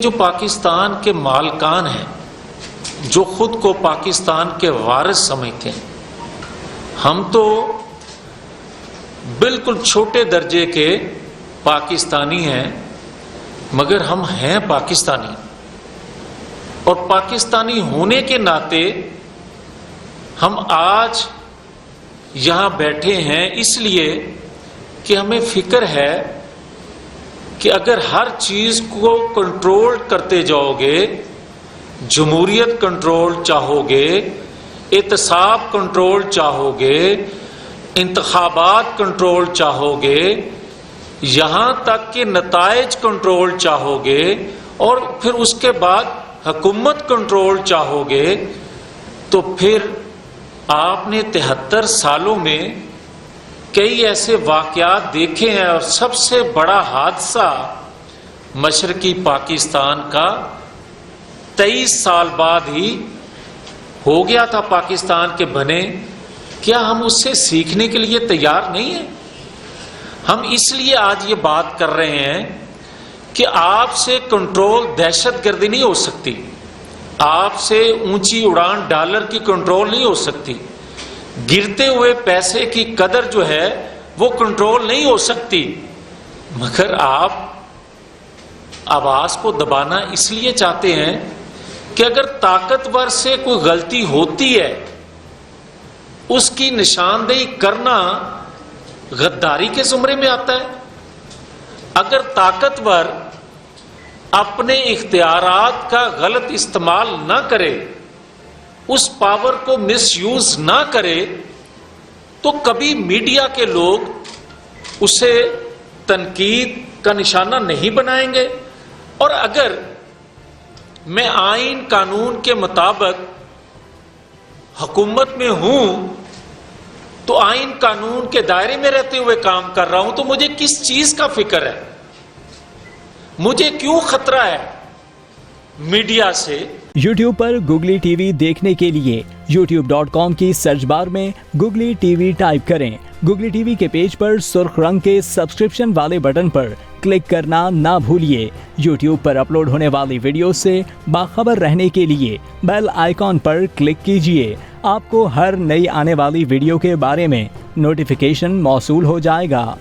جو پاکستان کے مالکان ہیں، جو خود کو پاکستان کے وارث سمجھتے ہیں، ہم تو بالکل چھوٹے درجے کے پاکستانی ہیں، مگر ہم ہیں پاکستانی، اور پاکستانی ہونے کے ناطے ہم آج یہاں بیٹھے ہیں اس لیے کہ ہمیں فکر ہے کہ اگر ہر چیز کو کنٹرول کرتے جاؤ گے، جمہوریت کنٹرول چاہو گے، احتساب کنٹرول چاہو گے، انتخابات کنٹرول چاہو گے، یہاں تک کہ نتائج کنٹرول چاہو گے، اور پھر اس کے بعد حکومت کنٹرول چاہو گے، تو پھر آپ نے 73 سالوں میں کئی ایسے واقعات دیکھے ہیں، اور سب سے بڑا حادثہ مشرقی پاکستان کا 23 سال بعد ہی ہو گیا تھا پاکستان کے بنے۔ کیا ہم اس سے سیکھنے کے لیے تیار نہیں ہیں؟ ہم اس لیے آج یہ بات کر رہے ہیں کہ آپ سے کنٹرول دہشت گردی نہیں ہو سکتی، آپ سے اونچی اڑان ڈالر کی کنٹرول نہیں ہو سکتی، گرتے ہوئے پیسے کی قدر جو ہے وہ کنٹرول نہیں ہو سکتی، مگر آپ آواز کو دبانا اس لیے چاہتے ہیں کہ اگر طاقتور سے کوئی غلطی ہوتی ہے اس کی نشاندہی کرنا غداری کے زمرے میں آتا ہے۔ اگر طاقتور اپنے اختیارات کا غلط استعمال نہ کرے، اس پاور کو مس یوز نہ کرے، تو کبھی میڈیا کے لوگ اسے تنقید کا نشانہ نہیں بنائیں گے۔ اور اگر میں آئین قانون کے مطابق حکومت میں ہوں تو آئین قانون کے دائرے میں رہتے ہوئے کام کر رہا ہوں، تو مجھے کس چیز کا فکر ہے؟ مجھے کیوں خطرہ ہے میڈیا سے؟ یوٹیوب پر گوگلی ٹی وی دیکھنے کے لیے youtube.com کی سرچ بار میں گوگلی ٹی وی ٹائپ کریں۔ گوگلی ٹی وی کے پیج پر سرخ رنگ کے سبسکرپشن والے بٹن پر کلک کرنا نہ بھولیے۔ یوٹیوب پر اپلوڈ ہونے والی ویڈیو سے باخبر رہنے کے لیے بیل آئیکن پر کلک کیجیے۔ آپ کو ہر نئی آنے والی ویڈیو کے بارے میں نوٹیفیکیشن موصول ہو جائے گا۔